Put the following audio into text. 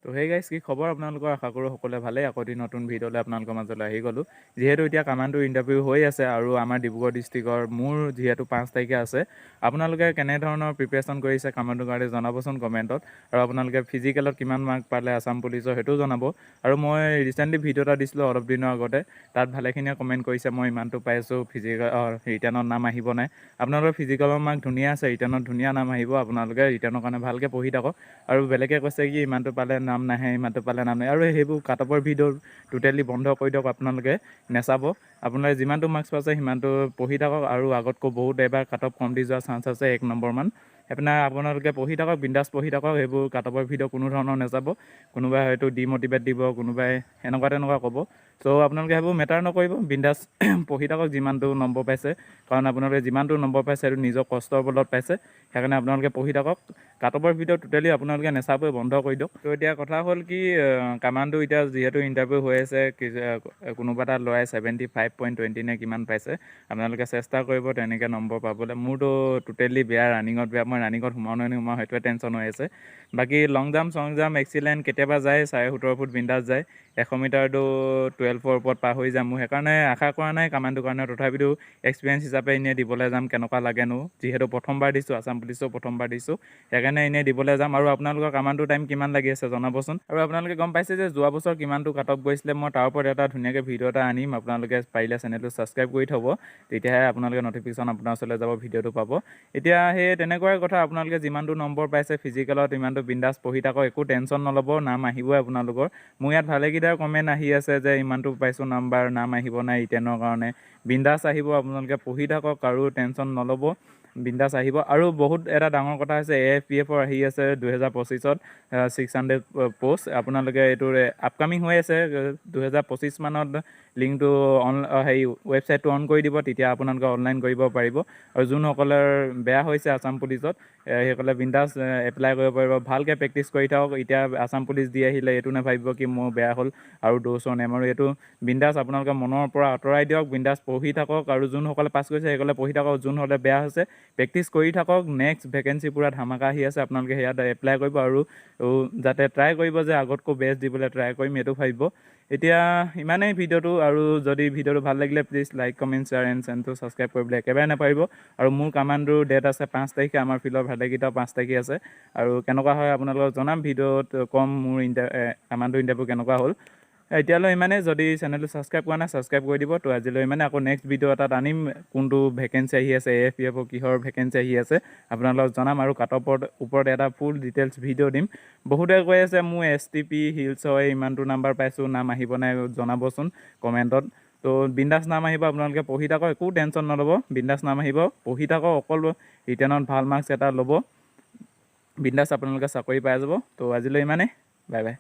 তো সেই গাইজ কি খবৰ আপোনালোকৰ আশা কৰোঁ সকলোৱে ভালেই আকৌ এটি নতুন ভিডিঅ'লৈ আপোনালোকৰ মাজলৈ আহি গ'লোঁ যিহেতু এতিয়া কামাণ্ডো ইণ্টাৰভিউ হৈ আছে আৰু আমাৰ ডিব্ৰুগড় ডিষ্ট্ৰিক্টৰ মোৰ যিহেতু 5 তাৰিখে আছে আপোনালোকে কেনেধৰণৰ প্ৰিপেৰেশ্যন কৰিছে কামাণ্ডোৰ কাৰণে জনাবচোন কমেণ্টত আৰু আপোনালোকে ফিজিকেলত কিমান মাৰ্ক পালে আছাম পুলিচৰ সেইটোও জনাব আৰু মই ৰিচেণ্টলি ভিডিঅ' এটা দিছিলোঁ অলপ দিনৰ আগতে তাত ভালেখিনিয়ে কমেণ্ট কৰিছে মই ইমানটো পাইছোঁ ৰিটাৰ্ণত নাম আহিব নাই আপোনালোকৰ ফিজিকেলৰ মাৰ্ক ধুনীয়া আছে ৰিটাৰ্ণত ধুনীয়া নাম আহিব আপোনালোকে ৰিটাৰ্ণৰ কাৰণে ভালকৈ পঢ়ি থাকক আৰু বেলেগে কৈছে কি ইমানটো পালে নাম নাহে ইমানটো পালে নাম নাহে আৰু সেইবোৰ কাটঅফৰ ভিডিঅ' টোটেলি বন্ধ কৰি দিয়ক আপোনালোকে নেচাব আপোনালোকে যিমানটো মাৰ্কছ পাইছে সিমানটো পঢ়ি থাকক আৰু আগতকৈ বহুত এবাৰ কাটঅফ কম দি যোৱাৰ চান্স আছে 1 নম্বৰমান সেইপিনে আপোনালোকে পঢ়ি থাকক বিন্দাছ পঢ়ি থাকক সেইবোৰ কাটঅফৰ ভিডিঅ' কোনো ধৰণৰ নেচাব কোনোবাই হয়তো ডিম'টিভেট দিব কোনোবাই এনেকুৱা তেনেকুৱা ক'ব চ' আপোনালোকে সেইবোৰ মেটাৰ নকৰিব বিন্দাছ পঢ়ি থাকক যিমানটো নম্বৰ পাইছে কাৰণ আপোনালোকে যিমানটো নম্বৰ পাইছে সেইটো নিজৰ কষ্টৰ বলত পাইছে সেইকাৰণে আপোনালোকে পঢ়ি থাকক কাটঅফৰ ভিডিঅ' টোটেলি আপোনালোকে নেচাবই বন্ধ কৰি দিয়ক তো এতিয়া কথা হ'ল কি কামাণ্ডো এতিয়া যিহেতু ইণ্টাৰভিউ হৈ আছে কোনোবা এটা ল'ৰাই 75.20 নে কিমান পাইছে আপোনালোকে চেষ্টা কৰিব তেনেকৈ নম্বৰ পাবলৈ মোৰতো টোটেলি বেয়া ৰানিঙত বেয়া মই ৰানিঙত সোমাওঁ সেইটোৱে টেনশ্যন হৈ আছে বাকী লং জাম্প এক্সিলেণ্ট কেতিয়াবা যায় 17.5 ফুট বিন্দাছ যায় 100 মিটাৰটো 12ৰ ওপৰত পাৰ হৈ যাম মোৰ সেইকাৰণে আশা কৰা নাই কামাণ্ডোৰ কাৰণে তথাপিতো এক্সপিৰিয়েঞ্চ হিচাপে এনেই দিবলৈ যাম কেনেকুৱা লাগেনো যিহেতু প্ৰথমবাৰ দিছোঁ আছাম পুলিচো প্ৰথমবাৰ দিছোঁ সেইকাৰণে এনেই দিবলৈ যাম আৰু আপোনালোকৰ কামাণ্ডোৰ টাইম কিমান লাগি আছে জনাবচোন আৰু আপোনালোকে গম পাইছে যে যোৱা বছৰ কিমানটো কাট অফ গৈছিলে মই তাৰ ওপৰত এটা ধুনীয়াকৈ ভিডিঅ' এটা আনিম আপোনালোকে পাৰিলে চেনেলটো ছাবস্ক্ৰাইব কৰি থ'ব তেতিয়াহে আপোনালোকে নটিফিকেশ্যন আপোনাৰ ওচৰলৈ যাব ভিডিঅ'টো পাব এতিয়া সেই তেনেকুৱাই কথা আপোনালোকে যিমানটো নম্বৰ পাইছে ফিজিকেলত ইমানটো বিন্দাছ পঢ়ি থাকক একো টেনশ্যন নল'ব নাম আহিবই আপোনালোকৰ মোৰ ইয়াত ভালেকেইটাৰ কমেণ্ট আহি আছে যে ইমানটো পাইছোঁ নাম আহিব নাই ৰিটেনৰ কাৰণে বিন্দাছ আহিব আপোনালোকে পঢ়ি থাকক আৰু টেনশ্যন নল'ব বিন্দাছ আহিব আৰু বহুত এটা ডাঙৰ কথা হৈছে AFPFৰ আহি আছে 2025ত 600 পোষ্ট আপোনালোকে এইটোৰ আপকামিং হৈ আছে 2025 মানত লিংকটো হেৰি ৱেবছাইটটো অন কৰি দিব তেতিয়া আপোনালোকে অনলাইন কৰিব পাৰিব আৰু যোনসকলৰ বেয়া হৈছে আছাম পুলিচত সেইসকলে বিন্দাছ এপ্লাই কৰিব পাৰিব ভালকৈ প্ৰেক্টিচ কৰি থাকক এতিয়া আছাম পুলিচ দি আহিলে এইটো নাভাবিব কি মোৰ বেয়া হ'ল আৰু দৌৰ নেমাৰো এইটো বিন্দাছ আপোনালোকে মনৰ পৰা আঁতৰাই দিয়ক বিন্দাছ পঢ়ি থাকক আৰু যোনসকলে পাছ কৰিছে সেইসকলে পঢ়ি থাকক যোনসকলে বেয়া হৈছে প্ৰেক্টিচ কৰি থাকক নেক্সট ভেকেঞ্চি পূৰা ধামাকা আহি আছে আপোনালোকে সেয়াত এপ্লাই কৰিব আৰু যাতে ট্ৰাই কৰিব যে আগতকৈ বেষ্ট দিবলৈ ট্ৰাই কৰিম এইটো ভাবিব এতিয়া ইমানেই ভিডিঅ'টো আৰু যদি ভিডিঅ'টো ভাল লাগিলে please like comment share and চেনেলটো ছাবস্ক্ৰাইব কৰিবলৈ একেবাৰে নাপাৰিব আৰু মোৰ কামাণ্ডোৰ ডেট আছে 5 তাৰিখে আমাৰ ফিল্ডৰ ভালেকেইটাও 5 তাৰিখে আছে আৰু কেনেকুৱা হয় আপোনালোকক জনাম ভিডিঅ'ত কম মোৰ কামাণ্ডো ইণ্টাৰভিউ কেনেকুৱা হ'ল এতিয়ালৈ ইমানেই যদি চেনেলটো ছাবস্ক্ৰাইব কৰা নাই ছাবস্ক্ৰাইব কৰি দিব তো আজিলৈ ইমানে আকৌ নেক্সট ভিডিঅ' এটাত আনিম কোনটো ভেকেঞ্চি আহি আছে AFPFৰ কিহৰ ভেকেঞ্চি আহি আছে আপোনালোকক জনাম আৰু কাটঅফৰ ওপৰত এটা ফুল ডিটেইলছ ভিডিঅ' দিম বহুতে কৈ আছে মোৰ STP হিলছ হয় ইমানটো নাম্বাৰ পাইছোঁ নাম আহিব নাই জনাবচোন কমেণ্টত তো বিন্দাছ নাম আহিব আপোনালোকে পঢ়ি থাকক একো টেনশ্যন নল'ব বিন্দাছ নাম আহিব পঢ়ি থাকক অকল ৰিটাৰ্ণত ভাল মাৰ্কছ এটা ল'ব বিন্দাছ আপোনালোকে চাকৰি পাই যাব তো আজিলৈ ইমানেই বাই বাই